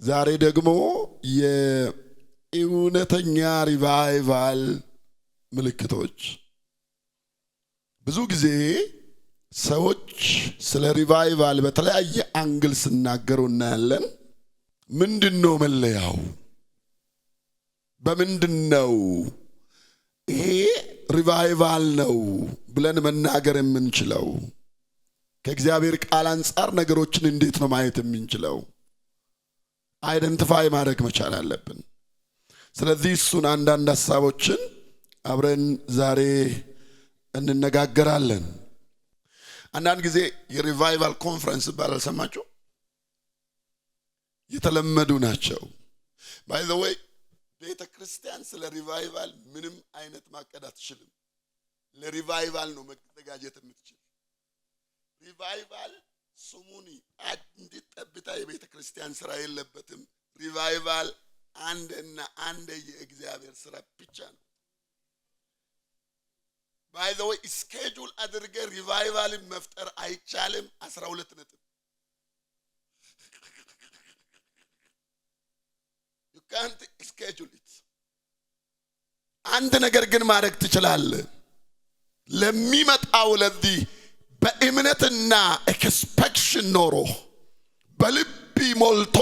ዛሬ ደግሞ የእውነተኛ ሪቫይቫል ምልክቶች። ብዙ ጊዜ ሰዎች ስለ ሪቫይቫል በተለያየ አንግል ሲናገሩ እናያለን። ምንድነው መለያው? በምንድነው ይሄ ሪቫይቫል ነው ብለን መናገር የምንችለው? ከእግዚአብሔር ቃል አንፃር ነገሮችን እንዴት ነው ማየት የምንችለው? አይደንቲፋይ ማድረግ መቻል አለብን። ስለዚህ እሱን አንዳንድ ሐሳቦችን አብረን ዛሬ እንነጋገራለን። አንዳንድ ጊዜ የሪቫይቫል ኮንፈረንስ ባላል ሰማችሁ የተለመዱ ናቸው። ባይ ዘ ዌይ ቤተ ክርስቲያን ስለ ሪቫይቫል ምንም አይነት ማቀድ አትችልም። ለሪቫይቫል ነው መዘጋጀት የምትችል። ሪቫይቫል ስሙኒ እንዲጠብታ የቤተ ክርስቲያን ስራ የለበትም። ሪቫይቫል አንድና አንድ የእግዚአብሔር ስራ ብቻ ነው። ባይ ዘ ዌይ ስኬጁል አድርገ ሪቫይቫልን መፍጠር አይቻልም። 12 ነጥብ you can't schedule it። አንድ ነገር ግን ማድረግ ትችላለህ። ለሚመጣው ለዚህ በእምነትና ኤክስፔክሽን ኖሮ በልብ ሞልቶ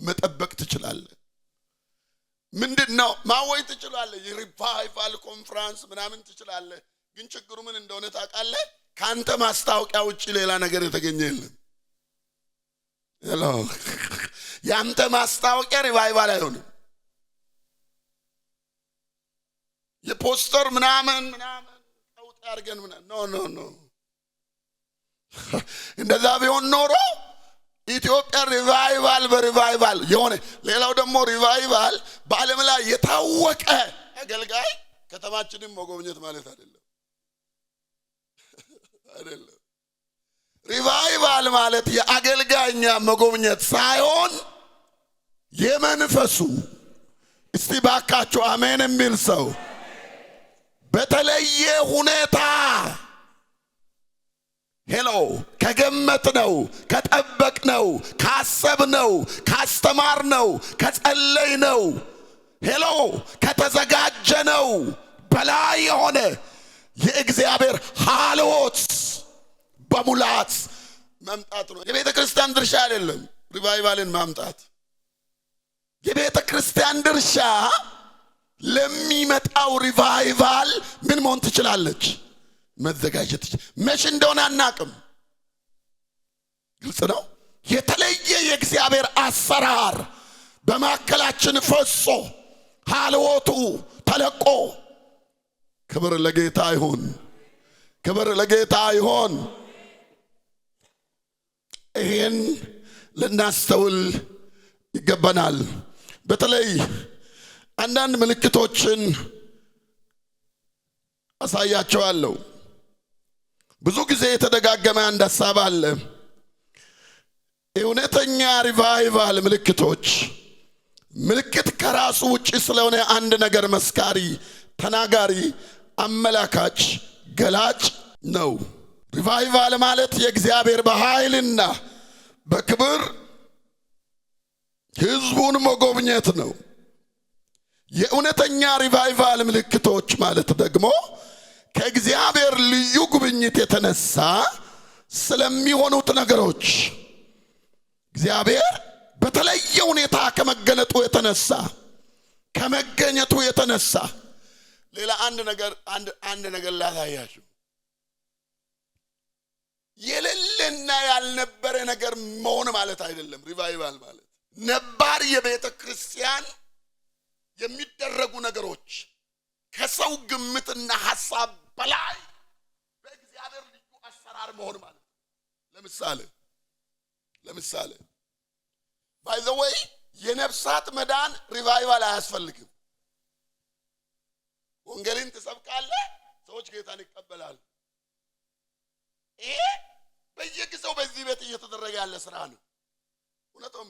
መጠበቅ ትችላለህ። ምንድነው ማወይ ትችላለህ? የሪቫይቫል ኮንፈረንስ ምናምን ትችላለህ። ግን ችግሩ ምን እንደሆነ ታውቃለህ? ካንተ ማስታወቂያ ውጪ ሌላ ነገር የተገኘ የለም። ሄሎ ያንተ ማስታወቂያ ሪቫይቫል አይሆንም። የፖስተር ምናምን አውጥ ያርገን ምናምን ኖ እንደዛ ቢሆን ኖሮ ኢትዮጵያ ሪቫይቫል በሪቫይቫል የሆነ ሌላው ደግሞ ሪቫይቫል በዓለም ላይ የታወቀ አገልጋይ ከተማችንን መጎብኘት ማለት አይደለም። ሪቫይቫል ማለት የአገልጋይኛ መጎብኘት ሳይሆን የመንፈሱ። እስቲ ባካችሁ አሜን የሚል ሰው በተለየ ሁኔታ ሄሎ ከገመትነው፣ ከጠበቅነው፣ ካሰብነው፣ ካስተማርነው፣ ከጸለይነው ሄሎ ከተዘጋጀነው በላይ የሆነ የእግዚአብሔር ሃልዎት በሙላት መምጣት ነው። የቤተ ክርስቲያን ድርሻ አይደለም ሪቫይቫልን ማምጣት። የቤተ ክርስቲያን ድርሻ ለሚመጣው ሪቫይቫል ምን መሆን ትችላለች? መዘጋጀት። መቼ እንደሆነ አናቅም። ግልጽ ነው። የተለየ የእግዚአብሔር አሰራር በማከላችን ፈሶ ሃልዎቱ ተለቆ ክብር ለጌታ ይሁን፣ ክብር ለጌታ ይሁን። ይሄን ልናስተውል ይገባናል። በተለይ አንዳንድ ምልክቶችን አሳያቸዋለሁ። ብዙ ጊዜ የተደጋገመ አንድ ሐሳብ አለ። እውነተኛ ሪቫይቫል ምልክቶች ምልክት ከራሱ ውጪ ስለሆነ አንድ ነገር መስካሪ፣ ተናጋሪ፣ አመላካች፣ ገላጭ ነው። ሪቫይቫል ማለት የእግዚአብሔር በኃይልና በክብር ሕዝቡን መጎብኘት ነው። የእውነተኛ ሪቫይቫል ምልክቶች ማለት ደግሞ ከእግዚአብሔር ልዩ ጉብኝት የተነሳ ስለሚሆኑት ነገሮች እግዚአብሔር በተለየ ሁኔታ ከመገለጡ የተነሳ ከመገኘቱ የተነሳ ሌላ አንድ ነገር ላሳያችሁ። የሌለና ያልነበረ ነገር መሆን ማለት አይደለም። ሪቫይቫል ማለት ነባር የቤተ ክርስቲያን የሚደረጉ ነገሮች ከሰው ግምትና ሐሳብ በላይ በእግዚአብሔር ልዩ አሰራር መሆን ማለት ነው። ለምሳሌ by the way የነፍሳት መዳን ሪቫይቫል አያስፈልግም። ወንጌልን ትሰብካለህ፣ ሰዎች ጌታን ይቀበላሉ። ይሄ በየጊዜው በዚህ ቤት እየተደረገ ያለ ስራ ነው። እውነትም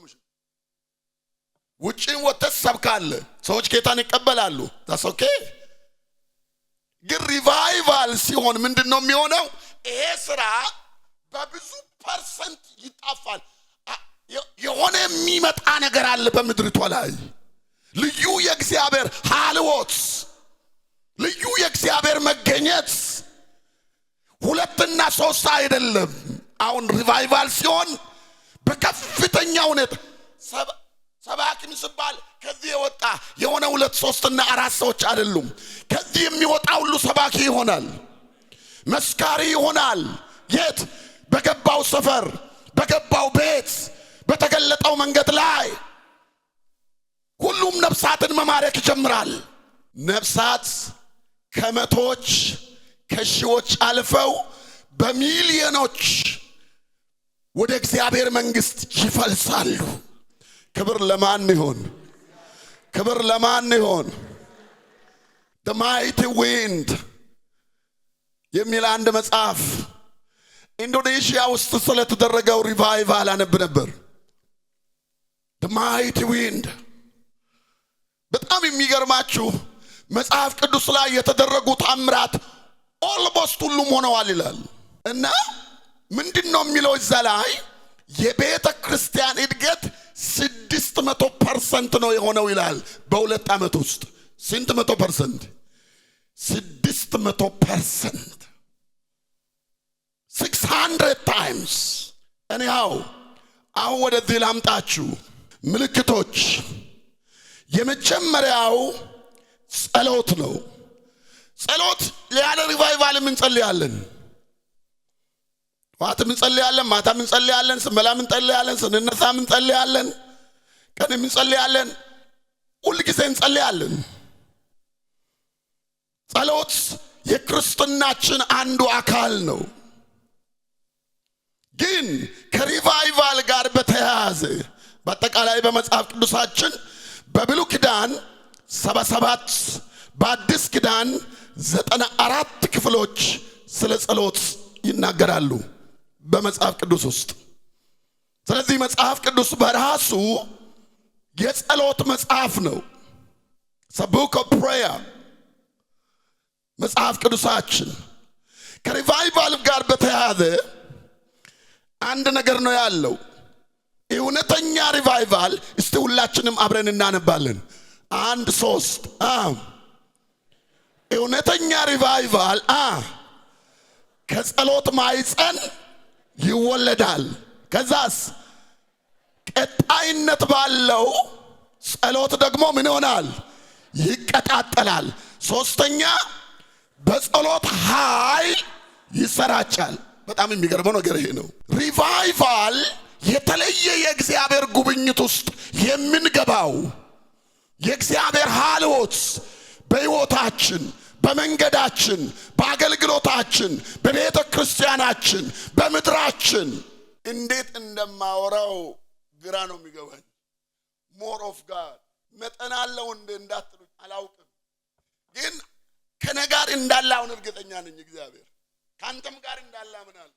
ውጪን ወጥተህ ትሰብካለህ፣ ሰዎች ጌታን ይቀበላሉ። that's okay። ግን ሪቫይቫል ሲሆን ምንድነው የሚሆነው? ይሄ ስራ በብዙ ፐርሰንት ይጣፋል። የሆነ የሚመጣ ነገር አለ በምድሪቷ ላይ ልዩ የእግዚአብሔር ሐልዎት ልዩ የእግዚአብሔር መገኘት ሁለትና ሶስት አይደለም አሁን ሪቫይቫል ሲሆን በከፍተኛ ሁኔታ ሰባኪም ሲባል ከዚህ የወጣ የሆነ ሁለት ሶስትና አራት ሰዎች አይደሉም ከዚህ የሚወጣ ሁሉ ሰባኪ ይሆናል መስካሪ ይሆናል የት በገባው ሰፈር በገባው ቤት በተገለጠው መንገድ ላይ ሁሉም ነፍሳትን መማረክ ይጀምራል ነፍሳት ከመቶች ከሺዎች አልፈው በሚሊዮኖች ወደ እግዚአብሔር መንግስት ይፈልሳሉ ክብር ለማን ይሆን ክብር ለማን ይሆን the mighty wind የሚል አንድ መጽሐፍ ኢንዶኔሺያ ውስጥ ስለተደረገው ሪቫይቫል አነብ ነበር the mighty wind በጣም የሚገርማችሁ መጽሐፍ ቅዱስ ላይ የተደረጉ ተአምራት ኦልሞስት ሁሉም ሆነዋል ይላል እና ምንድነው የሚለው እዛ ላይ የቤተ ክርስቲያን እድገት 600% ነው የሆነው ይላል በሁለት ዓመት ውስጥ ስንት 100% 600% 600 times anyhow አሁን ወደዚህ ላምጣችሁ ምልክቶች የመጀመሪያው ጸሎት ነው ጸሎት ለያለ ሪቫይቫል ምን ጸልያለን ዋት ምን ጸልያለን ማታ ምን ጸልያለን ስንበላ ምን ጸልያለን ስንነሳ ምን ጸልያለን ቀን ምን ጸልያለን ሁሉ ጊዜ እንጸልያለን ጸሎት የክርስትናችን አንዱ አካል ነው ግን ከሪቫይቫል ጋር በተያያዘ በአጠቃላይ በመጽሐፍ ቅዱሳችን በብሉይ ኪዳን 77 በአዲስ ኪዳን 94 ክፍሎች ስለ ጸሎት ይናገራሉ በመጽሐፍ ቅዱስ ውስጥ ስለዚህ መጽሐፍ ቅዱስ በራሱ የጸሎት መጽሐፍ ነው It's a book of prayer መጽሐፍ ቅዱሳችን ከሪቫይቫል ጋር በተያያዘ አንድ ነገር ነው ያለው እውነተኛ ሪቫይቫል እስቲ ሁላችንም አብረን እናነባለን 1-3 እውነተኛ ሪቫይቫል ከጸሎት ማይጸን ይወለዳል ከዛስ ቀጣይነት ባለው ጸሎት ደግሞ ምን ይሆናል ይቀጣጠላል ሶስተኛ በጸሎት ኃይል ይሰራጫል በጣም የሚገርመው ነገር ይሄ ነው ሪቫይቫል የተለየ የእግዚአብሔር ጉብኝት ውስጥ የምንገባው የእግዚአብሔር ሐልዎት በሕይወታችን በመንገዳችን በአገልግሎታችን በቤተ ክርስቲያናችን በምድራችን እንዴት እንደማወራው ግራ ነው የሚገባኝ more of God መጠናለው እንዳትሉ አላውቅም ግን ከነጋር እንዳላውን እርግጠኛ ነኝ እግዚአብሔር ካንተም ጋር እንዳላምናለሁ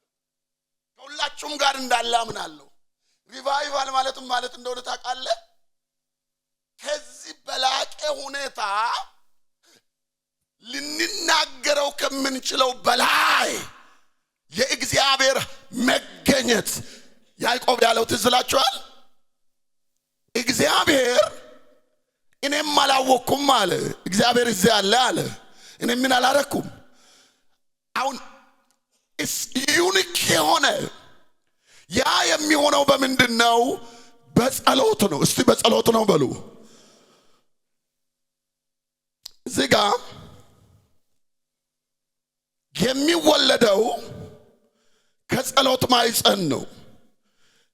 ከሁላችሁም ጋር እንዳላምናለሁ ሪቫይቫል ማለት እንደሆነ ታውቃለህ ከዚህ በላቀ ሁኔታ ልንናገረው ከምንችለው በላይ የእግዚአብሔር መገኘት ያዕቆብ ያለው ትዝላችኋል እግዚአብሔር እኔም አላወኩም አለ እግዚአብሔር እዚህ አለ አለ እኔ ምን አላረኩም አሁን ዩኒክ የሆነ ያ የሚሆነው በምንድነው በጸሎት ነው እስቲ በጸሎት ነው በሉ እዚጋ የሚወለደው ከጸሎት ማይጸን ነው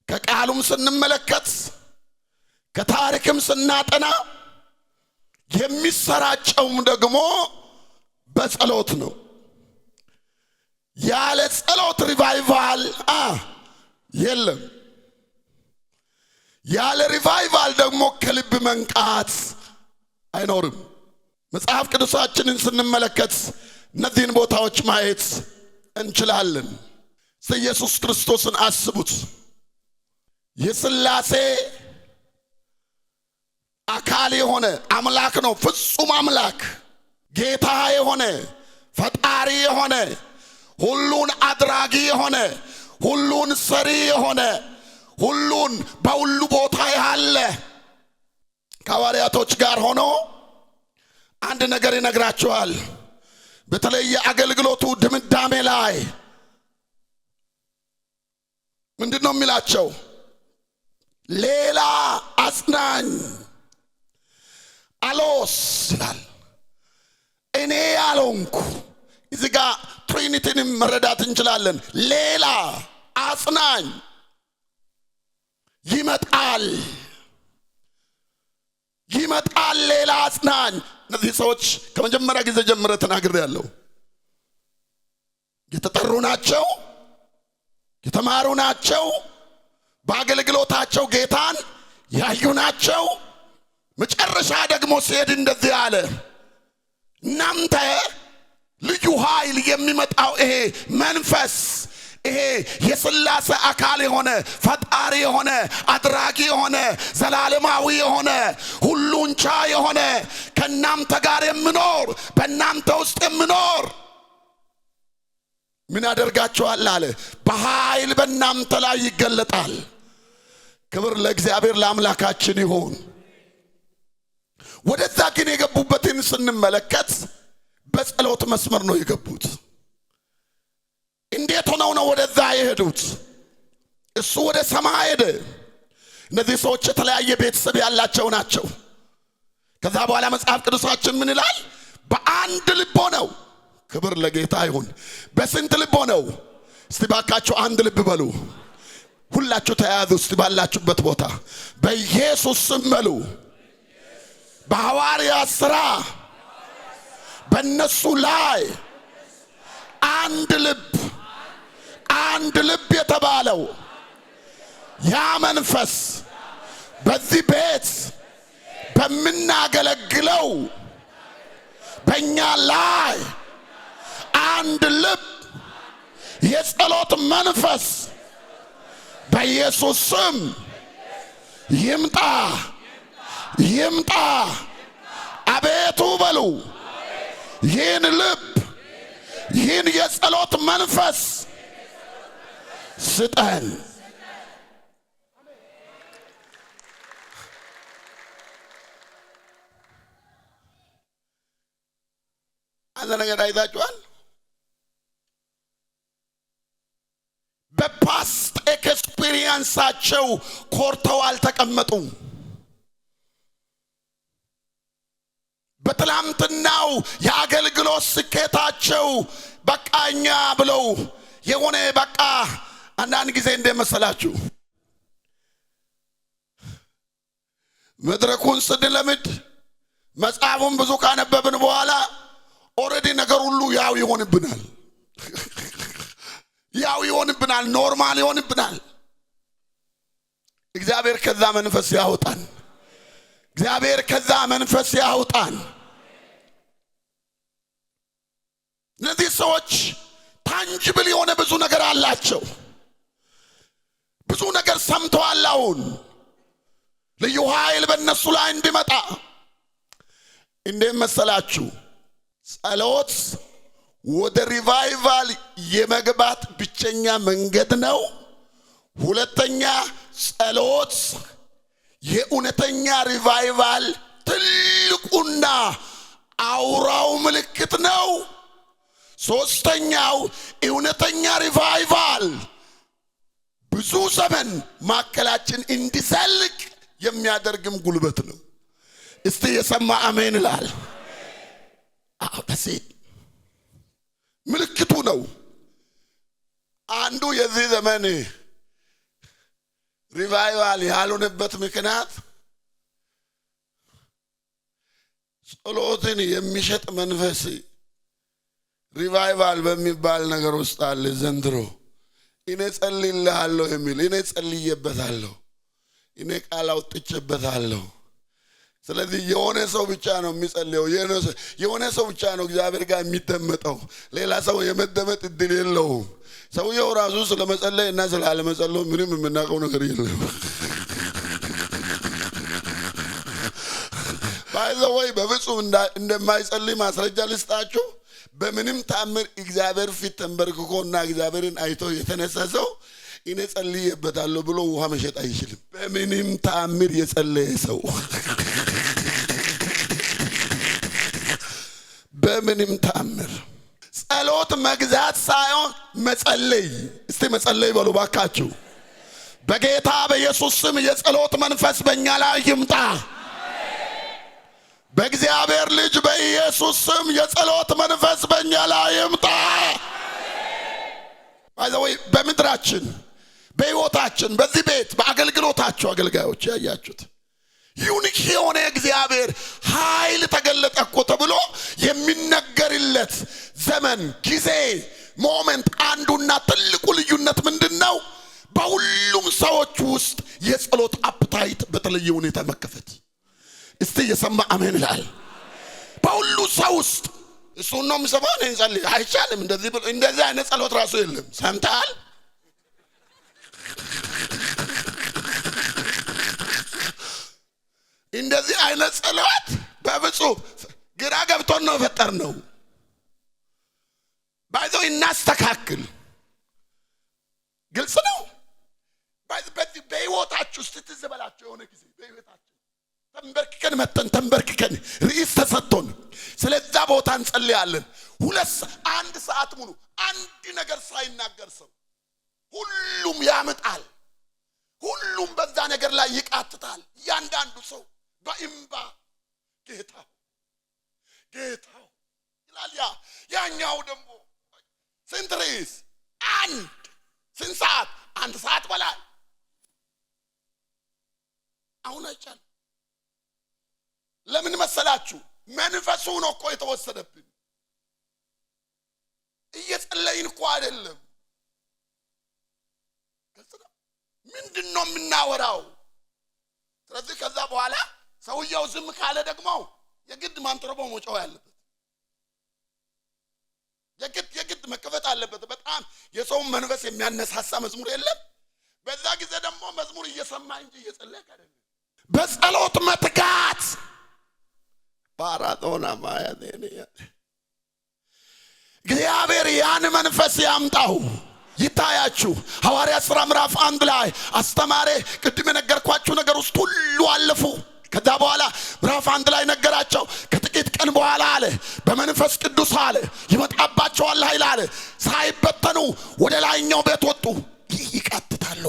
ከቃሉም ስንመለከት ከታሪክም ስናጠና የሚሰራጨውም ደግሞ በጸሎት ነው ያለ ጸሎት ሪቫይቫል የለም ያለ ሪቫይቫል ደግሞ ከልብ መንቃት አይኖርም መጽሐፍ ቅዱሳችንን ስንመለከት እነዚህን ቦታዎች ማየት እንችላለን ኢየሱስ ክርስቶስን አስቡት የሥላሴ አካል የሆነ አምላክ ነው ፍጹም አምላክ ጌታ የሆነ ፈጣሪ የሆነ ሁሉን አድራጊ የሆነ ሁሉን ሰሪ የሆነ ሁሉን በሁሉ ቦታ ያለ ከሐዋርያቶች ጋር ሆኖ አንድ ነገር ይነግራቸዋል። በተለይ የአገልግሎቱ ድምዳሜ ላይ ምንድነው የሚላቸው? ሌላ አጽናኝ አሎስ ይላል። እኔ ያልሆንኩ እዚህ ጋር ትሪኒቲንም መረዳት እንችላለን። ሌላ አጽናኝ ይመጣል፣ ሌላ አጽናኝ። እነዚህ ሰዎች ከመጀመሪያ ጊዜ ጀምረ ተናግሬያለሁ። የተጠሩ ናቸው፣ የተማሩ ናቸው፣ በአገልግሎታቸው ጌታን ያዩ ናቸው። መጨረሻ ደግሞ ሲሄድ እንደዚህ አለ፣ እናንተ ልዩ ኃይል የሚመጣው ይሄ መንፈስ፣ ይሄ የሥላሴ አካል የሆነ ፈጣሪ የሆነ አድራጊ የሆነ ዘላለማዊ የሆነ ሁሉን ቻይ የሆነ ከእናንተ ጋር የሚኖር በእናንተ ውስጥ የሚኖር ምን ያደርጋችኋል አለ? በኃይል በእናንተ ላይ ይገለጣል። ክብር ለእግዚአብሔር ለአምላካችን ይሁን። ወደዛ ግን የገቡበትን ስንመለከት በጸሎት መስመር ነው የገቡት። እንዴት ሆነው ነው ወደዛ የሄዱት? እሱ ወደ ሰማይ ሄደ። እነዚህ ሰዎች የተለያየ ቤተሰብ ያላቸው ናቸው። ከዛ በኋላ መጽሐፍ ቅዱሳችን ምን ይላል? በአንድ ልብ ሆነው። ክብር ለጌታ ይሁን። በስንት ልብ ሆነው? እስቲ ባካችሁ አንድ ልብ በሉ። ሁላችሁ ተያዙ እስቲ ባላችሁበት ቦታ። በኢየሱስ ስም በሉ። በሐዋርያት ሥራ በእነሱ ላይ አንድ ልብ የተባለው ያ መንፈስ በዚህ ቤት በምናገለግለው በእኛ ላይ አንድ ልብ የጸሎት መንፈስ በኢየሱስ ስም ይምጣ። አቤቱ በሉ። ይህን ልብ ይህን የጸሎት መንፈስ ስጠን። አንድ ነገር አይታችኋል? በፓስት ኤክስፒሪየንሳቸው ኮርተው አልተቀመጡም። በትላንትናው የአገልግሎት ስኬታቸው በቃኛ ብለው የሆነ በቃ አንዳንድ ጊዜ እንደመሰላችሁ መድረኩን ስንለምድ መጽሐፉን ብዙ ካነበብን በኋላ ኦሬዲ ነገር ሁሉ ያው ይሆንብናል። ኖርማል ይሆንብናል። እግዚአብሔር ከዛ መንፈስ ያውጣን። እነዚህ ሰዎች ታንጅብል የሆነ ብዙ ነገር አላቸው። ብዙ ነገር ሰምተዋል። አሁን ልዩ ኃይል በእነሱ ላይ እንዲመጣ እንደመሰላችሁ ጸሎት ወደ ሪቫይቫል የመግባት ብቸኛ መንገድ ነው። ሁለተኛ ጸሎት የእውነተኛ ሪቫይቫል ትልቁና አውራው ምልክት ነው። ሶስተኛው እውነተኛ ሪቫይቫል ብዙ ዘመን ማከላችን እንዲዘልቅ የሚያደርግም ጉልበት ነው። እስቲ የሰማ አሜን ይላል። በዚህ ምልክቱ ነው። አንዱ የዚህ ዘመን ሪቫይቫል ያልሆነበት ምክንያት ጸሎትን የሚሸጥ መንፈስ ሪቫይቫል በሚባል ነገር ውስጥ አለ። ዘንድሮ እኔ ጸልይልሃለሁ የሚል እኔ ጸልይበታለሁ፣ እኔ ቃል አውጥቼበታለሁ። ስለዚህ የሆነ ሰው ብቻ ነው የሚጸልየው፣ የሆነ ሰው ብቻ ነው እግዚአብሔር ጋር የሚደመጠው። ሌላ ሰው የመደመጥ እድል የለውም። ሰውየው ራሱ ስለመጸለይ እና ስላለመጸለይ ምንም የምናውቀው ነገር የለም። ባይዘወይ በፍጹም እንደማይጸልይ ማስረጃ ልስጣችሁ። በምንም ታምር እግዚአብሔር ፊት ተንበርክኮና እግዚአብሔርን አይቶ የተነሳ ሰው እኔ ጸልዬበታለሁ ብሎ ውሃ መሸጥ አይችልም። በምንም ተአምር የጸለየ ሰው በምንም ተአምር ጸሎት መግዛት ሳይሆን መጸለይ። እስቲ መጸለይ በሉ ባካችሁ። በጌታ በኢየሱስ ስም የጸሎት መንፈስ በእኛ ላይ ይምጣ። በእግዚአብሔር ልጅ በኢየሱስ ስም የጸሎት መንፈስ በእኛ ላይ ይምጣ። ባይዘወይ በምድራችን በሕይወታችን በዚህ ቤት በአገልግሎታችሁ አገልጋዮች ያያችሁት ዩኒክ የሆነ እግዚአብሔር ኃይል ተገለጠ እኮ ተብሎ የሚነገርለት ዘመን ጊዜ ሞመንት አንዱና ትልቁ ልዩነት ምንድነው? በሁሉም ሰዎች ውስጥ የጸሎት አፕታይት በተለየ ሁኔታ መከፈት። እስቲ የሰማ አሜን ይላል። በሁሉ ሰው ውስጥ እሱ ነው የሚሰማው። እኔ ጸልይ አይቻልም እንደዚህ አይነት ጸሎት ራሱ የለም። ሰምተሃል? እንደዚህ አይነት ጸሎት በፍጹም ግራ ገብቶን ነው የፈጠርነው። ባይዘው እናስተካክል። ግልጽ ነው። በሕይወታችሁ ውስጥ ትዝበላችሁ የሆነ ጊዜ በሕይወታችሁ ተንበርክከን ርዕስ ተሰጥቶን ስለዛ ቦታ እንጸልያለን። አንድ ሰዓት ሙሉ አንድ ነገር ሳይናገር ሰው ሁሉም ያመጣል። ሁሉም በዛ ነገር ላይ ይቃትታል። እያንዳንዱ ሰው በእምባ ጌታው ይላል። ያኛው ደግሞ ስንት ርዕስ ስንት ሰዓት? አንድ ሰዓት በላይ አሁን አይቻልም። ለምን መሰላችሁ? መንፈሱ ነው እኮ የተወሰደብን። እየጸለይን እኮ አይደለም። ምንድነው የምናወራው? ስለዚህ ከዛ በኋላ ሰውየው ዝም ካለ ደግሞ የግድ ማንጠረቦ መጮህ ያለበት የግድ መከፈት አለበት። በጣም የሰው መንፈስ የሚያነሳሳ መዝሙር የለም። በዛ ጊዜ ደግሞ መዝሙር እየሰማ እንጂ እየጸለየ አይደለም። በጸሎት መትጋት ባራዶና ማያኔ እግዚአብሔር ያን መንፈስ ያምጣው። ይታያችሁ ሐዋርያት ሥራ ምዕራፍ 1 ላይ አስተማሪ ቅድም የነገርኳችሁ ነገር ውስጥ ሁሉ አለፉ። ከዛ በኋላ ምዕራፍ 1 ላይ ነገራቸው። ከጥቂት ቀን በኋላ አለ በመንፈስ ቅዱስ አለ ይመጣባቸዋል ኃይል አለ። ሳይበተኑ ወደ ላይኛው ቤት ወጡ። ይቃትታሉ።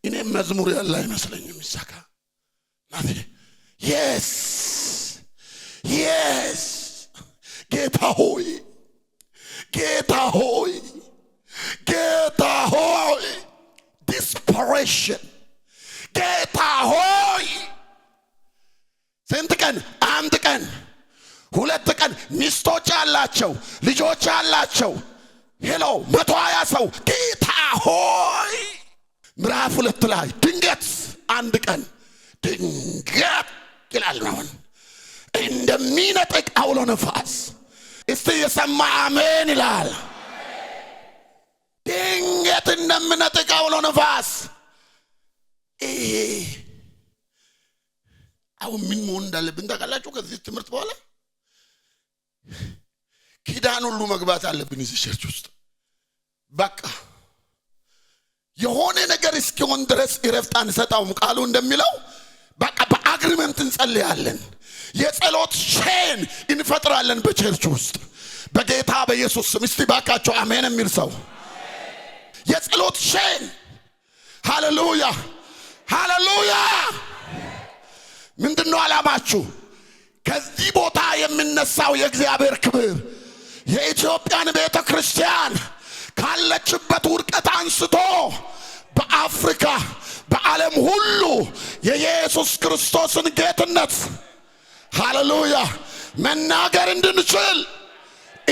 እኔም መዝሙር ያለ አይመስለኝም። ይሳካ yes ጌታ ሆይ desperation ጌታ ሆይ ስንት ቀን? አንድ ቀን፣ ሁለት ቀን። ሚስቶች አላቸው፣ ልጆች አላቸው። ሄሎ 120 ሰው ጌታ ሆይ። ምዕራፍ 2 ላይ ድንገት አንድ ቀን ድንገት ይላል ነው እንደሚነጥቅ አውሎ ነፋስ። እስቲ የሰማ አሜን ይላል። ድንገት እንደሚነጥቅ አውሎ ነፋስ። አሁን ምን መሆን እንዳለብን ታውቃላችሁ? ከዚህ ትምህርት በኋላ ኪዳን ሁሉ መግባት አለብን እዚህ ቸርች ውስጥ። በቃ የሆነ ነገር እስኪሆን ድረስ እረፍት አንሰጣውም። ቃሉ እንደሚለው በቃ በአግሪመንት እንጸልያለን። የጸሎት ቼን እንፈጥራለን በቸርች ውስጥ በጌታ በኢየሱስ ስም። እስቲ ባካችሁ አሜን የሚል ሰው የጸሎት ቼን። ሃሌሉያ ሃሌሉያ። ምንድነው ዓላማችሁ? ከዚህ ቦታ የሚነሳው የእግዚአብሔር ክብር የኢትዮጵያን ቤተ ክርስቲያን ካለችበት ውድቀት አንስቶ በአፍሪካ በዓለም ሁሉ የኢየሱስ ክርስቶስን ጌትነት ሃሌሉያ መናገር እንድንችል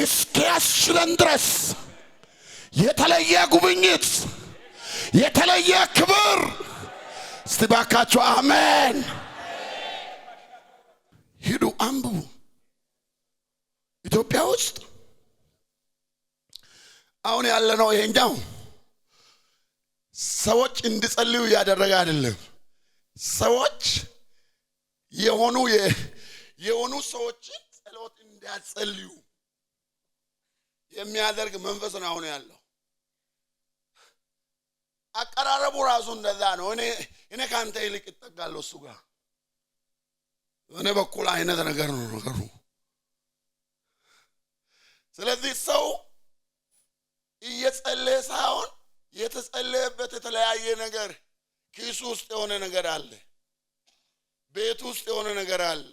እስኪያስችለን ድረስ የተለየ ጉብኝት፣ የተለየ ክብር። እስቲ ባካችሁ አሜን። ሂዱ አንብቡ። ኢትዮጵያ ውስጥ አሁን ያለነው ይሄኛው ሰዎች እንዲጸልዩ ያደረገ አይደለም። ሰዎች የሆኑ ሰዎችን ጸሎት እንዲያጸልዩ የሚያደርግ መንፈስ ነው አሁን ያለው። አቀራረቡ ራሱ እንደዛ ነው። እኔ ካንተ ይልቅ እጠጋለሁ እሱ ጋር እኔ በኩል አይነት ነገር ነው ነገሩ። ስለዚህ ሰው እየጸለየ ሳይሆን የተጸለየበት የተለያየ ነገር ኪሱ ውስጥ የሆነ ነገር አለ፣ ቤት ውስጥ የሆነ ነገር አለ፣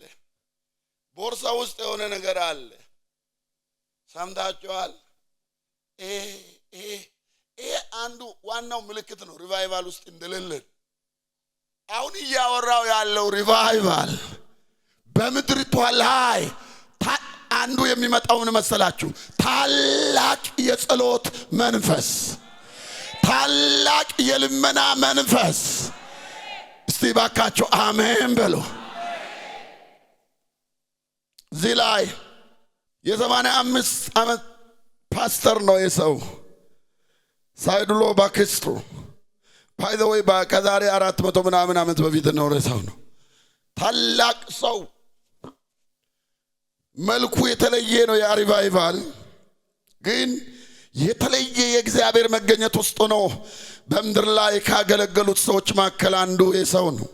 ቦርሳ ውስጥ የሆነ ነገር አለ። ሰምታችኋል? ይሄ አንዱ ዋናው ምልክት ነው ሪቫይቫል ውስጥ እንደሌለን። አሁን እያወራው ያለው ሪቫይቫል በምድሪቷ ላይ አንዱ የሚመጣው ምን መሰላችሁ? ታላቅ የጸሎት መንፈስ፣ ታላቅ የልመና መንፈስ። እስቲ ባካችሁ አሜን በሉ። እዚህ ላይ የ85 ዓመት ፓስተር ነው የሰው ሳይድሎ ባክስትሮ ባይ ዘ ወይ ከዛሬ 400 ምናምን ዓመት በፊት ነው ሰው ነው። ታላቅ ሰው መልኩ የተለየ ነው። ያ ሪቫይቫል ግን የተለየ የእግዚአብሔር መገኘት ውስጥ ነው። በምድር ላይ ካገለገሉት ሰዎች መካከል አንዱ የሰው ነው።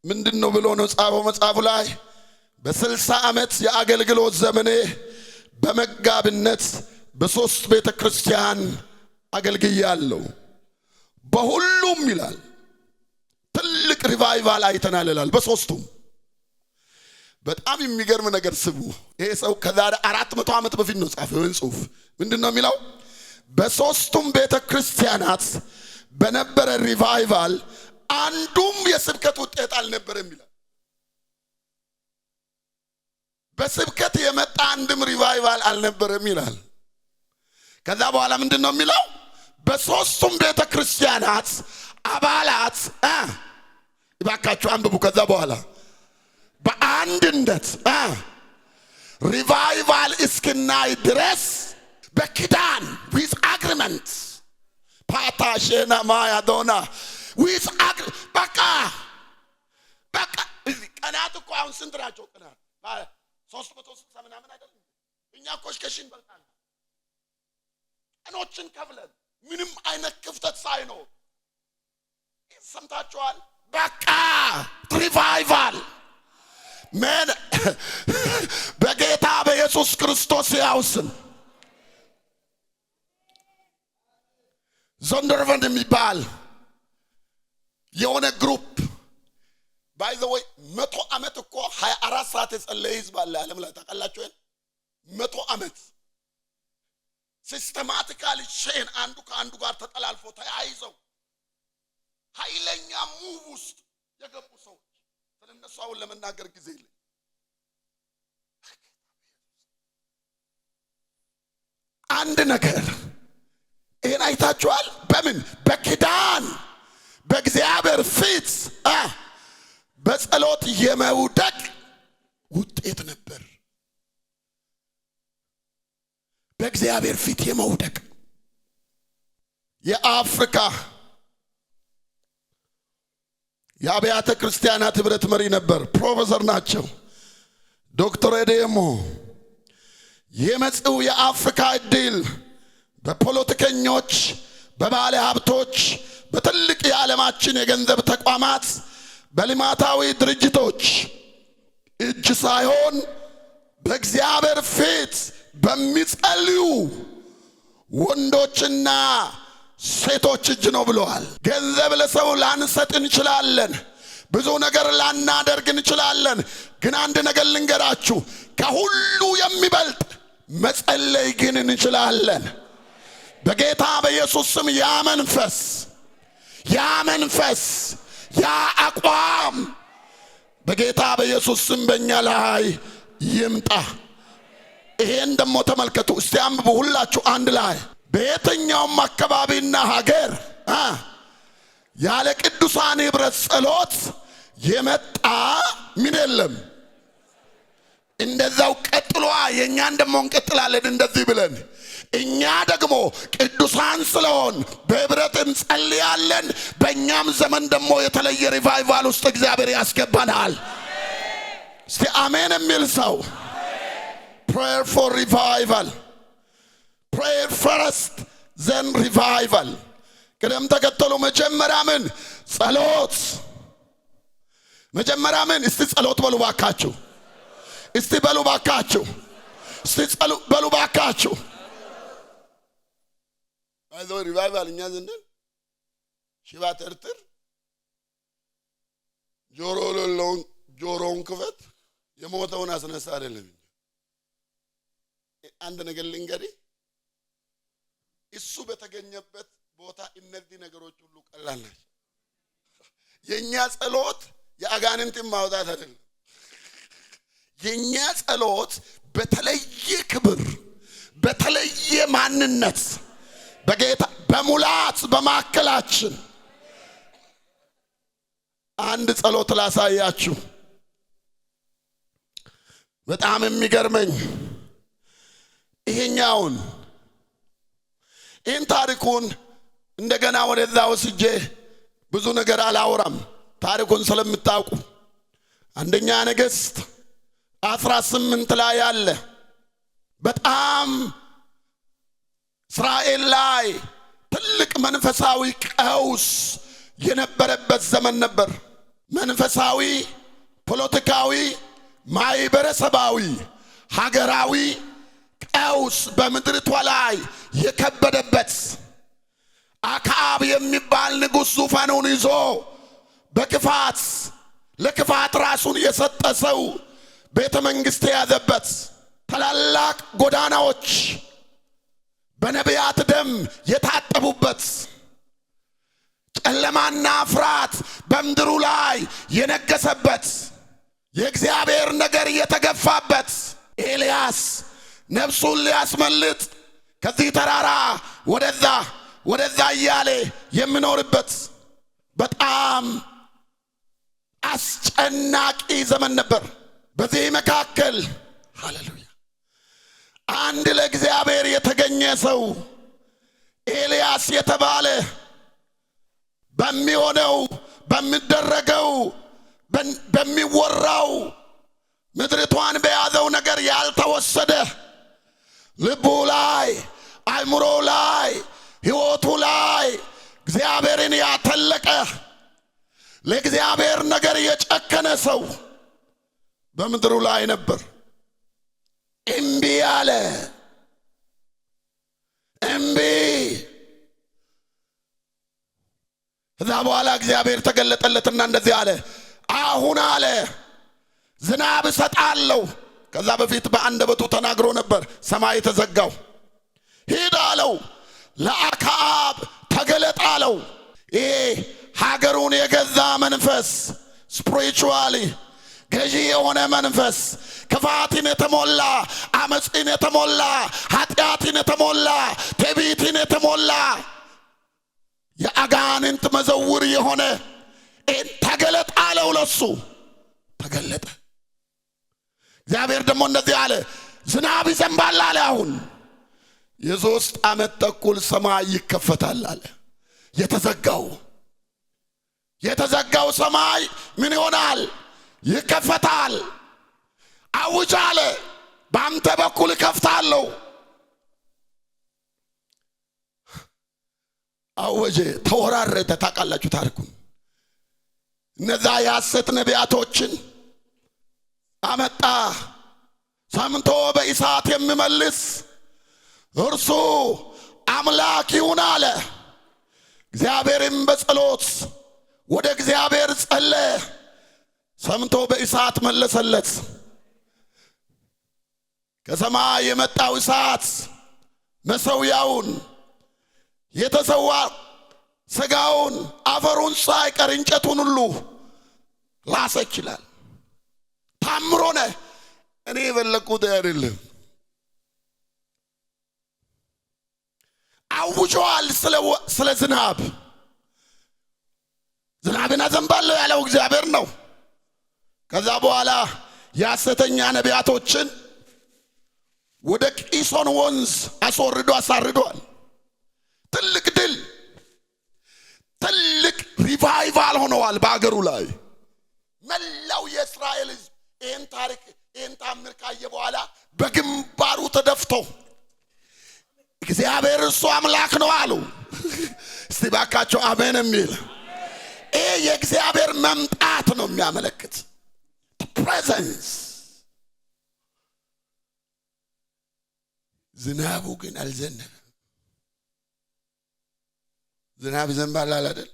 ምንድነው ብሎ ነው ጻፈው መጽሐፉ ላይ? በ60 ዓመት የአገልግሎት ዘመኔ በመጋብነት በ3 ቤተክርስቲያን አገልግያለሁ። በሁሉም ይላል ትልቅ ሪቫይቫል አይተናል ይላል። በሶስቱም በጣም የሚገርም ነገር ስሙ። ይሄ ሰው ከዛሬ 400 ዓመት በፊት ነው ጻፈው ይህን ጽሑፍ። ምንድነው የሚለው? በሶስቱም ቤተክርስቲያናት በነበረ ሪቫይቫል አንዱም የስብከት ውጤት አልነበረም ይላል። በስብከት የመጣ አንድም ሪቫይቫል አልነበረም ይላል። ከዛ በኋላ ምንድነው የሚለው? በሶስቱም ቤተክርስቲያናት አባላት ይባካችሁ አንብቡ። ከዛ በኋላ በአንድነት ሪቫይቫል እስክናይ ድረስ በኪዳን with agreement ፓታሸና ማያዶና with በቃ ቀናት እኮ አሁን ስንት ናቸው? ቀናት 360 ምናምን አይደለም? እኛ ኮሽከሽን በልጣን ቀኖችን ከፍለን ምንም አይነት ክፍተት ሳይኖር ሰምታችኋል? በቃ ሪቫይቫል ምን በጌታ በኢየሱስ ክርስቶስ ያውስም ዞንደርቨንድ የሚባል የሆነ ግሩፕ ባይ ዘ ወይ 100 ዓመት እኮ 24 ሰዓት የጸለየ ህዝብ አለ ዓለም ላይ ታውቃላችሁ? 100 ዓመት ሲስተማቲካሊ ቼን አንዱ ከአንዱ ጋር ተጠላልፎ ተያይዘው ኃይለኛ ሙቭ ውስጥ የገቡ ሰዎች ስለነሱ አሁን ለመናገር ጊዜ የለም። አንድ ነገር ይሄን አይታችኋል? በምን በኪዳን በእግዚአብሔር ፊት በጸሎት የመውደቅ ውጤት ነበር። በእግዚአብሔር ፊት የመውደቅ የአፍሪካ የአብያተ ክርስቲያናት ህብረት መሪ ነበር። ፕሮፌሰር ናቸው። ዶክተር ኤዴሞ የመጽው የአፍሪካ እድል በፖለቲከኞች፣ በባለ ሀብቶች፣ በትልቅ የዓለማችን የገንዘብ ተቋማት፣ በልማታዊ ድርጅቶች እጅ ሳይሆን በእግዚአብሔር ፊት በሚጸልዩ ወንዶችና ሴቶች እጅ ነው ብለዋል። ገንዘብ ለሰው ላንሰጥ እንችላለን፣ ብዙ ነገር ላናደርግ እንችላለን። ግን አንድ ነገር ልንገራችሁ፣ ከሁሉ የሚበልጥ መጸለይ ግን እንችላለን። በጌታ በኢየሱስ ስም ያ መንፈስ ያ አቋም በጌታ በኢየሱስ ስም በእኛ ላይ ይምጣ። ይሄን ደሞ ተመልከቱ እስቲ አንብቡ ሁላችሁ አንድ ላይ። በየትኛውም አካባቢና ሀገር ያለ ቅዱሳን ህብረት ጸሎት የመጣ ምን የለም። እንደዛው ቀጥሏ የኛን ደሞ እንቀጥላለን እንደዚህ ብለን እኛ ደግሞ ቅዱሳን ስለሆን በህብረት እንጸልያለን። በእኛም ዘመን ደግሞ የተለየ ሪቫይቫል ውስጥ እግዚአብሔር ያስገባናል። እስቲ አሜን የሚል ሰው prayer for revival, prayer first then revival። ቅደም ተከተሉ መጀመሪያ ምን ጸሎት መጀመሪያ ምን እስቲ ጸሎት በሉ ባካችሁ እስቲ በሉ ባካችሁ እስቲ ጸሎት በሉ ባካችሁ አይዞህ ሪቫይቫል እኛ ዘንድ ሽባ ተርትር ጆሮውን ክፈት የሞተውን አስነሳ አይደለም አንድ ነገር ልንገርህ እሱ በተገኘበት ቦታ እነዚህ ነገሮች ሁሉ ቀላል ናቸው የኛ ጸሎት የአጋንንትን ማውጣት አይደለም የኛ ጸሎት በተለየ ክብር በተለየ ማንነት በጌታ በሙላት በማከላችን አንድ ጸሎት ላሳያችሁ በጣም የሚገርመኝ ይሄኛውን ይህን ታሪኩን እንደገና ወደዛ ወስጄ ብዙ ነገር አላወራም ታሪኩን ስለምታውቁ አንደኛ ነገሥት 18 ላይ ያለ በጣም እስራኤል ላይ ትልቅ መንፈሳዊ ቀውስ የነበረበት ዘመን ነበር መንፈሳዊ ፖለቲካዊ ማህበረሰባዊ ሀገራዊ ቀውስ በምድሪቷ ላይ የከበደበት አክዓብ የሚባል ንጉሥ ዙፋኑን ይዞ በክፋት ለክፋት ራሱን የሰጠ ሰው ቤተ መንግሥት የያዘበት ታላላቅ ጎዳናዎች በነቢያት ደም የታጠቡበት ጨለማና ፍርሃት በምድሩ ላይ የነገሰበት የእግዚአብሔር ነገር የተገፋበት ኤልያስ ነፍሱን ሊያስመልጥ ከዚህ ተራራ ወደዛ እያለ የሚኖርበት በጣም አስጨናቂ ዘመን ነበር በዚህ መካከል ሃሌሉያ አንድ ለእግዚአብሔር የተገኘ ሰው ኤልያስ የተባለ በሚሆነው በሚደረገው በሚወራው ምድሪቷን በያዘው ነገር ያልተወሰደ ልቡ ላይ አእምሮ ላይ ሕይወቱ ላይ እግዚአብሔርን ያተለቀ ለእግዚአብሔር ነገር የጨከነ ሰው በምድሩ ላይ ነበር እምቢ አለ እምቢ ከዛ በኋላ እግዚአብሔር ተገለጠለትና እንደዚህ አለ አሁን አለ ዝናብ እሰጣለሁ ከዛ በፊት በአንደበቱ ተናግሮ ነበር ሰማይ ተዘጋው ሂድ አለው ለአክዓብ ተገለጥ አለው ይሄ ሀገሩን የገዛ መንፈስ ስፒሪቹዋሊ ገዢ የሆነ መንፈስ ክፋትን የተሞላ አመፅን የተሞላ ኃጢአትን የተሞላ ትዕቢትን የተሞላ የአጋንንት መዘውር የሆነ ተገለጥ አለው ለሱ ተገለጠ እግዚአብሔር ደግሞ እንደዚህ አለ ዝናብ ይዘንባል አለ አሁን የ3 ዓመት ተኩል ሰማይ ይከፈታል አለ የተዘጋው ሰማይ ምን ይሆናል ይከፈታል አውጅ አለ በአንተ በኩል ከፍታለሁ አወጀ ተወራረደ ታውቃላችሁ ታሪኩን እነዛ የሐሰት ነቢያቶችን አመጣ ሰምቶ በእሳት የሚመልስ እርሱ አምላክ ይሁን አለ እግዚአብሔርም በጸሎት ወደ እግዚአብሔር ጸለየ ሰምቶ በእሳት መለሰለት ከሰማይ የመጣው እሳት መሠዊያውን የተሰዋ ስጋውን አፈሩን ሳይቀር እንጨቱን ሁሉ ላሰች ይላል ታምሮ ነው እኔ የበለቁት አይደለም አውጇል ስለ ዝናብን አዘንባለሁ ያለው እግዚአብሔር ነው ከዛ በኋላ የሐሰተኛ ነቢያቶችን ወደ ቂሶን ወንዝ አሳርዷል ትልቅ ድል ትልቅ ሪቫይቫል ሆነዋል በአገሩ ላይ መላው የእስራኤል ሕዝብ ይህን ታሪክ ይህን ታምር ካየ በኋላ በግንባሩ ተደፍቶ እግዚአብሔር እሱ አምላክ ነው አሉ እስቲ ባካችሁ አሜን የሚል ይሄ የእግዚአብሔር መምጣት ነው የሚያመለክት ፕሬዘንስ። ዝናቡ ግን አልዘነበም። ዝናብ ዘንባል አይደል?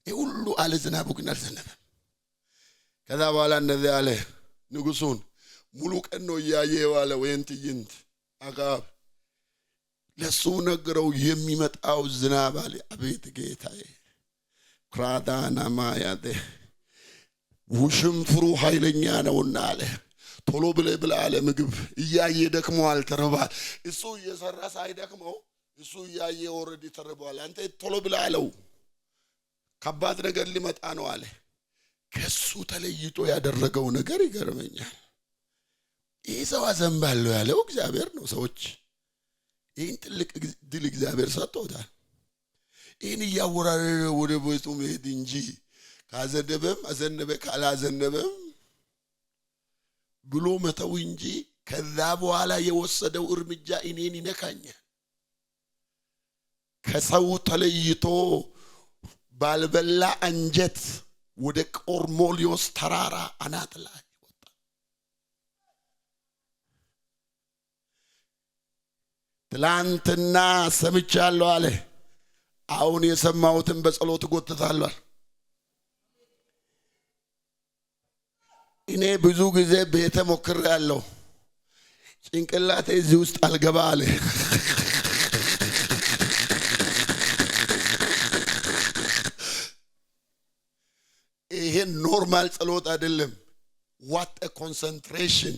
ይሄ ሁሉ አለ፣ ዝናቡ ግን አልዘነበም። ከዛ በኋላ እንደዚህ አለ ንጉሱን ሙሉ ቀን ነው እያየ የዋለ ወይን ትዕይንት አክዓብ ለሱ ነገረው የሚመጣው ዝናብ አለ። አቤት ጌታዬ ክራዳና ማያደ ውሽንፍሩ ኃይለኛ ነውና አለ ቶሎ ብላ አለ ምግብ እያየ ደክሟል፣ ተርቧል። እሱ እየሰራ ሳይደክመው እሱ እያየ ኦሬዲ ተርቧል። አንተ ቶሎ ብላ አለው ከባድ ነገር ሊመጣ ነው አለ። ከሱ ተለይቶ ያደረገው ነገር ይገርመኛል። ይዘው አዘንባለሁ ያለው እግዚአብሔር ነው። ሰዎች ይህን ትልቅ ድል እግዚአብሔር ሰጥቶታል። ይህን እያወራረረ ወደ ቤቱ መሄድ እንጂ ካዘነበም አዘነበ ካላዘነበም ብሎ መተው እንጂ ከዛ በኋላ የወሰደው እርምጃ እኔን ይነካኛል። ከሰው ተለይቶ ባልበላ አንጀት ወደ ቆርሞሊዮስ ተራራ አናት ላይ ወጣ። ትላንትና ሰምቻለሁ አለ። አሁን የሰማሁትን በጸሎት ጎትታለሁ። እኔ ብዙ ጊዜ ቤተ ሞክሬያለሁ፣ ጭንቅላቴ እዚህ ውስጥ አልገባ አለ። ይሄ ኖርማል ጸሎት አይደለም። ዋት አ ኮንሰንትሬሽን።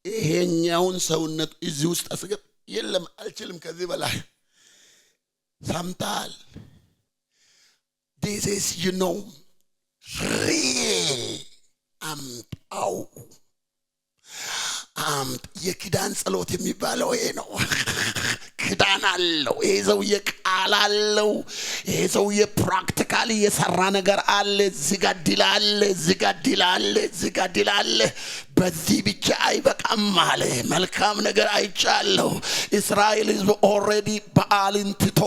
ይሄኛውን ሰውነት እዚህ ውስጥ አስገብ የለም፣ አልችልም ከዚህ በላይ ሰምታል። this is real አምጣው የኪዳን ጸሎት የሚባለው ይሄ ነው። ክዳን አለው ይሄ ሰውዬ፣ ቃል አለው ይሄ ሰውዬ፣ ፕራክቲካሊ የሰራ ነገር አለ። ዝጋድላለ በዚህ ብቻ አይበቃም አለ። መልካም ነገር አይቻለሁ። እስራኤል ሕዝብ ኦሬዲ በዓልን ትቶ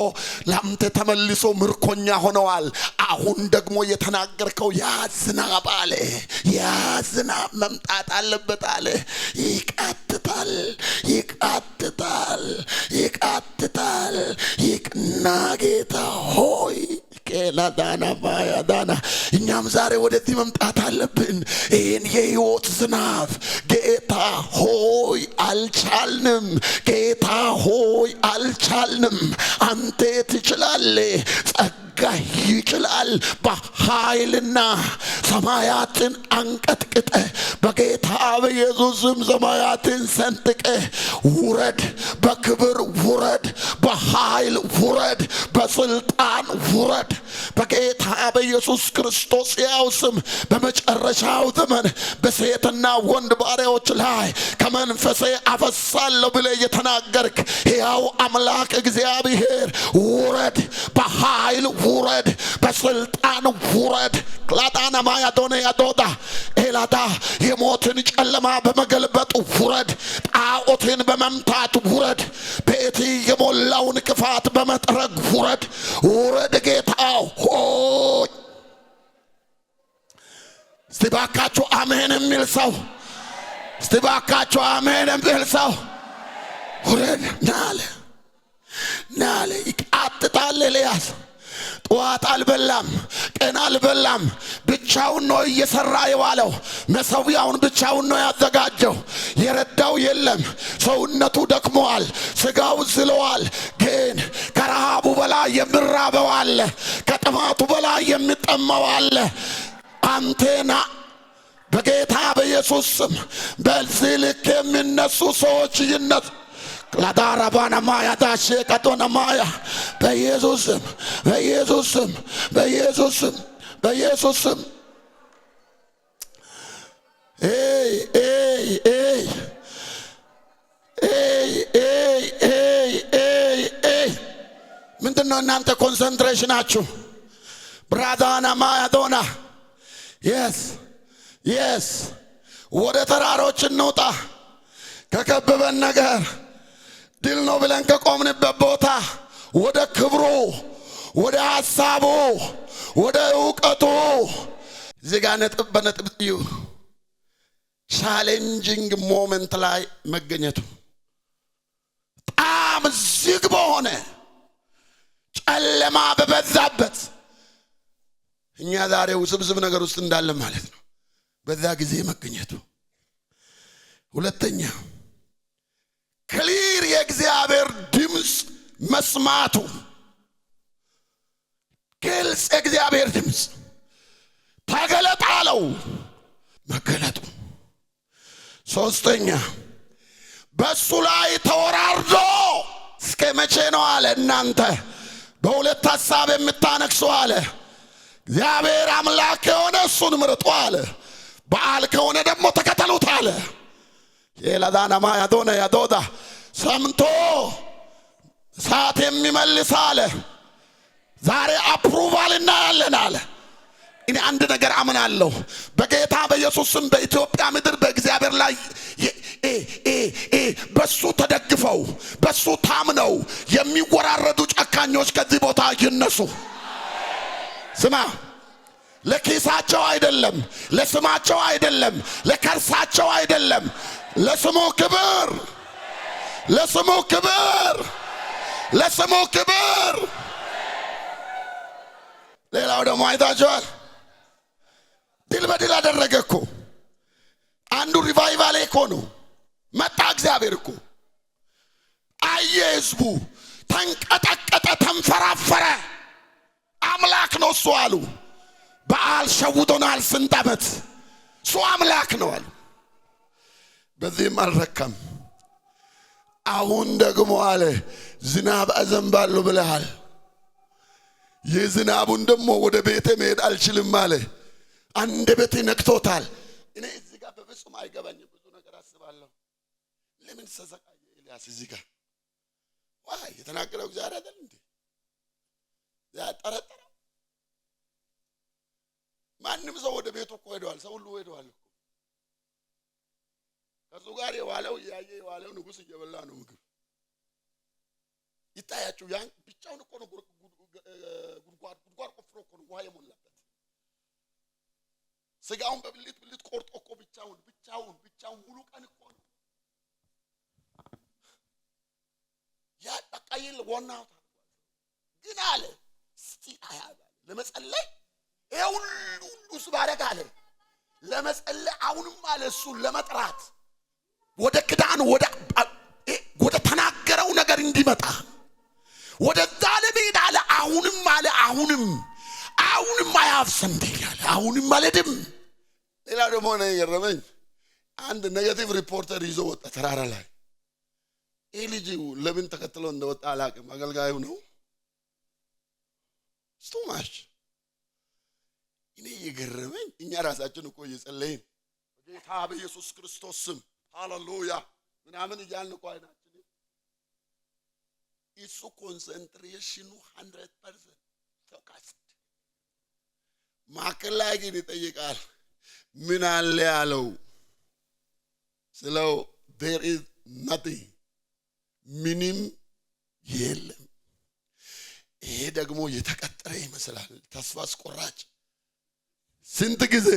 ላንተ ተመልሶ ምርኮኛ ሆነዋል። አሁን ደግሞ የተናገርከው ያ ዝናብ አለ፣ ያ ዝናብ መምጣት አለበት አለ። ይቃትታል ይቅና ጌታ ሆይ ኬላዳና ማያዳና። እኛም ዛሬ ወደዚህ መምጣት አለብን። ይህን የህይወት ዝናብ ጌታ ሆይ አልቻልንም፣ ጌታ ሆይ አልቻልንም። አንተ ትችላለህ፣ ጸጋ ይችላል። በኃይልና ሰማያትን አንቀጥቅጠ በጌታ በኢየሱስም ሰማያትን ሰንጥቀ ውረድ፣ በክብር ውረድ፣ በኃይል ውረድ፣ በስልጣን ውረድ። በጌታ በኢየሱስ ክርስቶስ ያው ስም በመጨረሻው ዘመን በሴትና ወንድ ባሪያዎች ላይ ከመንፈሴ አፈሳለሁ ብለህ የተናገርክ ሕያው አምላክ እግዚአብሔር ውረድ፣ በኃይል ውረድ፣ በስልጣን ውረድ። ክላዳና ማያዶነ ያዶዳ ኤላዳ የሞትን ጨለማ በመገልበጥ ውረድ፣ ጣዖትን በመምታት ውረድ፣ ቤት የሞላውን ክፋት በመጥረግ ውረድ ጌታ ሆይ። እስቲ ባካችሁ አሜን የሚል ሰው፣ እስቲ ባካችሁ አሜን የሚል ሰው ውረድ ናለ። ይቃጥታል ኤልያስ። ጠዋት አልበላም፣ ቀን አልበላም። ብቻውን ነው እየሰራ የዋለው። መሠዊያውን ብቻውን ነው ያዘጋጀው። የረዳው የለም። ሰውነቱ ደክሟል፣ ስጋው ዝለዋል። ግን ከረሃቡ በላይ የሚራበው አለ፣ ከጥማቱ በላይ የሚጠማው አለ። አንቴና በጌታ በኢየሱስ ስም በዚህ ልክ የሚነሱ ሰዎች ይነሱ። ላዳራባና ማያ ዳሼ ቀጦና ማያ በኢየሱስም ምንድነው እናንተ ኮንሰንትሬሽናችሁ? ብራዳና ማያ ዶና የስ ወደ ተራሮች እንውጣ። ከከበበን ነገር ድል ነው ብለን ከቆምንበት ቦታ ወደ ክብሩ፣ ወደ ሐሳቡ፣ ወደ ዕውቀቱ እዚህ ጋር ነጥብ በነጥብ እዩ። ቻሌንጂንግ ሞመንት ላይ መገኘቱ በጣም ዝግ በሆነ ጨለማ በበዛበት እኛ ዛሬ ውስብስብ ነገር ውስጥ እንዳለ ማለት ነው። በዛ ጊዜ መገኘቱ። ሁለተኛ ክሊር የእግዚአብሔር ድምፅ መስማቱ። ግልጽ የእግዚአብሔር ድምፅ ተገለጥ አለው፣ መገለጡ። ሶስተኛ በሱ ላይ ተወራርዶ እስከ መቼ ነው አለ እናንተ በሁለት ሐሳብ የምታነክሱ አለ። እግዚአብሔር አምላክ የሆነ እሱን ምርጡ አለ። በዓል ከሆነ ደግሞ ተከተሉት አለ። የላዳናማ ያዶነ ያዶዳ ሰምቶ ሰዓት የሚመልስ አለ። ዛሬ አፕሩቫል እናያለን አለ። እኔ አንድ ነገር አምናለሁ፣ በጌታ በኢየሱስ ስም በኢትዮጵያ ምድር በእግዚአብሔር ላይ በሱ ተደግፈው በሱ ታምነው የሚወራረዱ ጨካኞች ከዚህ ቦታ ይነሱ። ስማ፣ ለኪሳቸው አይደለም፣ ለስማቸው አይደለም፣ ለከርሳቸው አይደለም፣ ለስሙ ክብር፣ ለስሙ ክብር፣ ለስሙ ክብር። ሌላው ደግሞ አይታችኋል፣ ድል በድል አደረገ እኮ። አንዱ ሪቫይቫል እኮ ነው። መጣ እግዚአብሔር እኮ አየ፣ ህዝቡ ተንቀጠቀጠ፣ ተንፈራፈረ። አምላክ ነው እሱ አሉ። በዓል ሸውዶናል ስንት ዓመት፣ እሱ አምላክ ነው አሉ። በዚህም አልረካም። አሁን ደግሞ አለ ዝናብ አዘንባለሁ ብለሃል። የዝናቡን ደግሞ ወደ ቤቴ መሄድ አልችልም አለ። አንደበቴ ነክቶታል። እኔ እዚህ ጋር በፍጹም አይገባኝም። ብዙ ነገር አስባለሁ። ለምን ተሰቃየ ኤልያስ እዚህ ጋር? ዋይ የተናገረው እግዚአብሔር አይደል እንዴ? ያጠረጠረ ማንም ሰው ወደ ቤቱ እኮ ሄደዋል። ሰው ሁሉ ሄደዋል እኮ። ከሱ ጋር የዋለው ያየ የዋለው ንጉስ እየበላ ነው ምግብ። ይታያችሁ፣ ያን ብቻውን እኮ ነው ጉድጓድ ቆፍሮ እኮ ነው ውሃ የሞላበት። ስጋውን በብልት ብልት ቆርጦ እኮ ብቻውን ሙሉ ቀን እኮ ነው ያ ተቃይል ወናው። ግን አለ እስቲ አያባ ለመጸለይ ይሄ ሁሉ ስባረክ አለ ለመጸለይ አሁንም አለ እሱን ለመጥራት ወደ ክዳን ወደ ተናገረው ነገር እንዲመጣ ወደ ዛለቤት አለ። አሁንም አያፍሰም ይላል። አሁንም ማለድም። ሌላ ደግሞ ነው የገረመኝ፣ አንድ ኔጌቲቭ ሪፖርተር ይዞ ወጣ ተራራ ላይ። ይሄ ልጅ ለምን ተከትሎ እንደወጣ አላውቅም። አገልጋዩ ነው ስቶማች። እኔ የገረመኝ እኛ ራሳችን እኮ እየጸለይን በጌታ በኢየሱስ ክርስቶስ ስም ሃሌሉያ ምናምን እያልን እኮ አይናችን እሱ ኮንሰንትሬሽኑ 100% ፎከስድ። ማዕከል ላይ ግን ይጠይቃል ምን አለ ያለው ስለው there is nothing፣ ምንም የለም። ይሄ ደግሞ የተቀጠረ ይመስላል፣ ተስፋ አስቆራጭ። ስንት ጊዜ?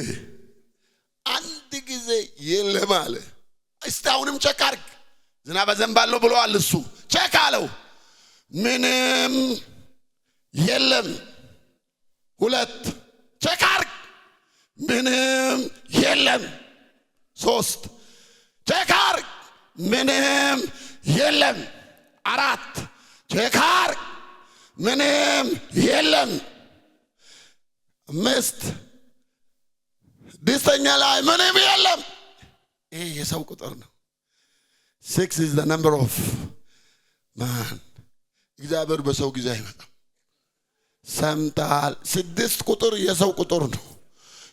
አንድ ጊዜ የለም አለ። እስቲ አሁንም ቼክ አድርግ፣ ዝናብ አዘንባለሁ ብለዋል እሱ። ቼክ አለው፣ ምንም የለም። ሁለት ቼክ አድርግ፣ ምንም የለም። ሶስት ቼክ አድርግ፣ ምንም የለም። አራት ቼክ አድርግ፣ ምንም የለም። አምስት ስድስተኛ ላይ ምንም የለም። ይሄ የሰው ቁጥር ነው። 6 is the number of man። እግዚአብሔር በሰው ጊዜ አይመጣም። ሰምታል። 6 ቁጥር የሰው ቁጥር ነው።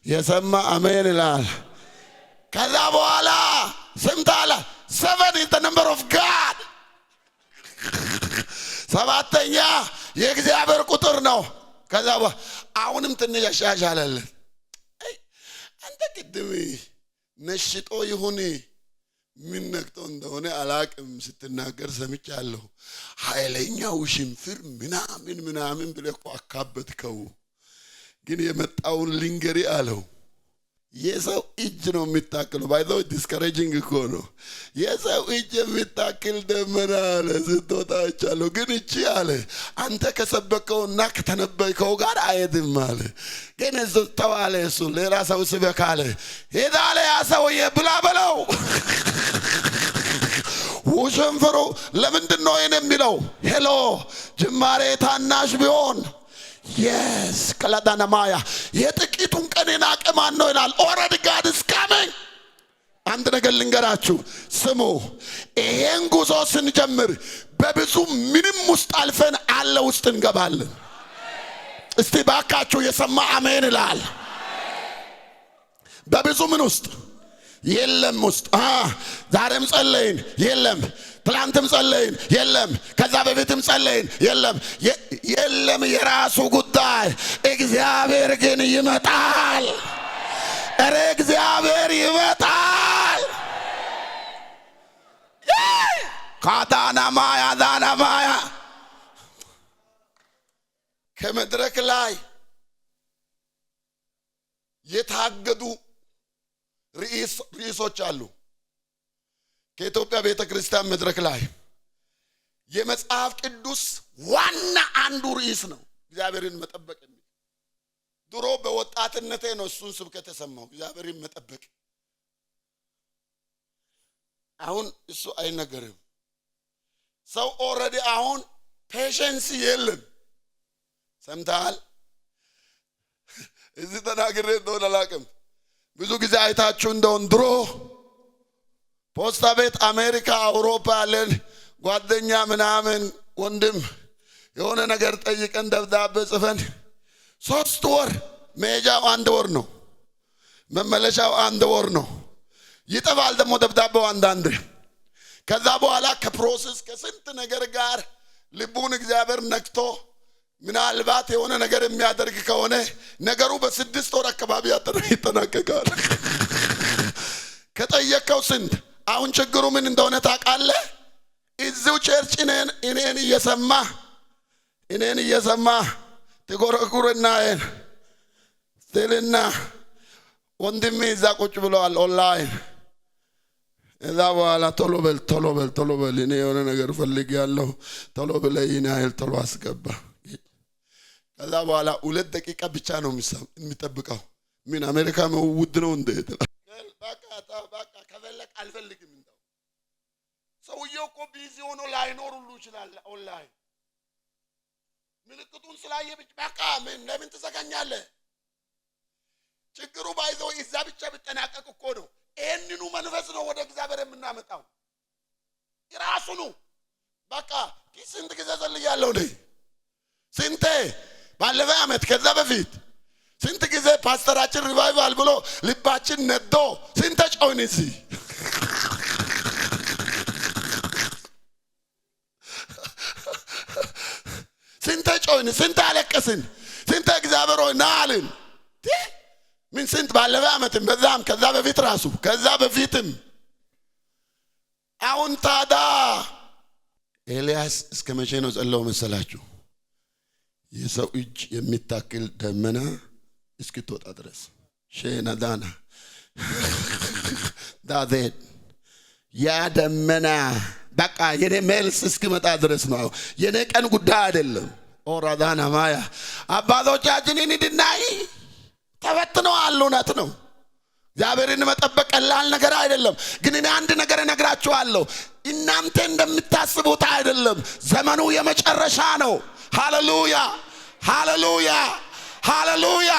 የሰማ አሜን ይላል። ከዛ በኋላ ሰምታል። 7 is the number of God። ሰባተኛ የእግዚአብሔር ቁጥር ነው። ከዛ አሁንም ትንሽ ያሻሻላል። አንተ ቅድም ነሽጦ ይሁን ምን ነክቶ እንደሆነ አላቅም ስትናገር ሰምቻለሁ። ኃይለኛው ሽንፍር ምናምን ብለህ እኮ አካበትከው። ግን የመጣውን ልንገሪ አለው። የሰው እጅ ነው የሚታክለው። ባይዘው ዲስከሬጂንግ እኮ ነው። የሰው እጅ የሚታክል ደመና አለ ስትወጣ አይቻለሁ። ግን እቺ አለ አንተ ከሰበከውና ከተነበይከው ጋር አይሄድም አለ። ግን እሱ ተዋለ። እሱ ሌላ ሰው ስበክ አለ። ሄዳ አለ ያ ሰውዬ ብላ በለው። ውሽንፍሩ ለምንድን ነው ይሄን የሚለው? ሄሎ ጅማሬ ታናሽ ቢሆን yes ከላዳና ማያ የጥቂቱን ቀን ናቀማን ነው ይላል። ኦልሬዲ ጋድ ኢዝ ካሚንግ። አንድ ነገር ልንገራችሁ ስሙ። ይሄን ጉዞ ስንጀምር በብዙ ምንም ውስጥ አልፈን አለ ውስጥ እንገባለን። እስቲ ባካችሁ የሰማ አሜን ይላል። በብዙ ምን ውስጥ የለም ውስጥ ዛሬም ጸለይን የለም፣ ትላንትም ጸለይን የለም፣ ከዛ በፊትም ጸለይን የለም። የራሱ ጉዳይ። እግዚአብሔር ግን ይመጣል። እረ እግዚአብሔር ይመጣል። ካዳናማያ ዳናማያ ከመድረክ ላይ የታገዱ ርዕሶች አሉ። ከኢትዮጵያ ቤተክርስቲያን መድረክ ላይ የመጽሐፍ ቅዱስ ዋና አንዱ ርዕስ ነው እግዚአብሔርን መጠበቅ የሚል። ድሮ በወጣትነቴ ነው እሱን ስብከት ተሰማው፣ እግዚአብሔርን መጠበቅ። አሁን እሱ አይነገርም። ሰው ኦልሬዲ አሁን ፔሸንስ የለም። ሰምተሃል? እዚህ ተናግሬ እንደሆነ አላውቅም። ብዙ ጊዜ አይታችሁ እንደሆን ድሮ ፖስታ ቤት አሜሪካ አውሮፓ ያለን ጓደኛ ምናምን ወንድም የሆነ ነገር ጠይቀን ደብዳቤ ጽፈን 3 ወር መሄጃው 1 ወር ነው፣ መመለሻው 1 ወር ነው። ይጠፋል ደግሞ ደብዳቤው አንዳንዴ። ከዛ በኋላ ከፕሮሰስ ከስንት ነገር ጋር ልቡን እግዚአብሔር ነክቶ ምናልባት የሆነ ነገር የሚያደርግ ከሆነ ነገሩ በ6 ወር አካባቢ ይጠናቀቃል። ከጠየቀው ስንት አሁን ችግሩ ምን እንደሆነ ታውቃለህ? እዚሁ ቸርች እኔን እየሰማ ትጎረጉርና ትልና ወንድሜ እዛ ቁጭ ብለዋል ኦንላይን። እዛ በኋላ ቶሎ በል እኔ የሆነ ነገር ፈልጌያለሁ፣ ቶሎ ብለህ ይህን ያህል ቶሎ አስገባ። ከዛ በኋላ 2 ደቂቃ ብቻ ነው የሚጠብቀው። ምን አሜሪካ ውድ ነው እንደ በቃ ከፈለክ አልፈልግም። እንደው ሰውየው እኮ ቢዚ ሆኖ ላይኖር ሁሉ ይችላል ኦንላይን። ምልክቱን ስላየ በቃ ለምን ትዘጋኛለህ? ችግሩ ባይዘው እዛ ብቻ ቢጠናቀቅ እኮ ነው። ይሄንኑ መንፈስ ነው ወደ እግዚአብሔር የምናመጣው ይራሱኑ። በቃ ስንት ጊዜ ጸልያለሁ ነኝ፣ ስንቴ ባለፈ ዓመት ከዛ በፊት ስንት ጊዜ ፓስተራችን ሪቫይቫል ብሎ ልባችን ነዶ ስንት ጮህን እዚህ። ስንት ጮህን፣ ስንት አለቀስን፣ ስንት እግዚአብሔር ሆይ ና አልን። ምን ስንት ባለፈ ዓመትም በዛም ከዛ በፊት ራሱ ከዛ በፊትም። አሁን ታዲያ ኤልያስ እስከ መቼ ነው ጸለው መሰላችሁ? የሰው እጅ የሚታክል ደመና እስክትወጣ ድረስ ሼናዳና ዳቪድ ያ ደመና በቃ የኔ መልስ እስኪመጣ ድረስ ነው። የኔ ቀን ጉዳይ አይደለም። ኦራዳና ማያ አባቶቻችን እንድናይ ተፈትነዋል። እውነት ነው። እግዚአብሔርን መጠበቅ ቀላል ነገር አይደለም። ግን እኔ አንድ ነገር እነግራችኋለሁ፣ እናንተ እንደምታስቡት አይደለም። ዘመኑ የመጨረሻ ነው። ሃሌሉያ ሃሌሉያ ሃሌሉያ።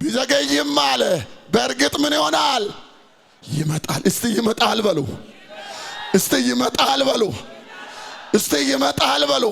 ቢዘገይም አለ በእርግጥ ምን ይሆናል? ይመጣል። እስቲ ይመጣል በሉ። እስቲ ይመጣል በሉ። እስቲ ይመጣል በሉ።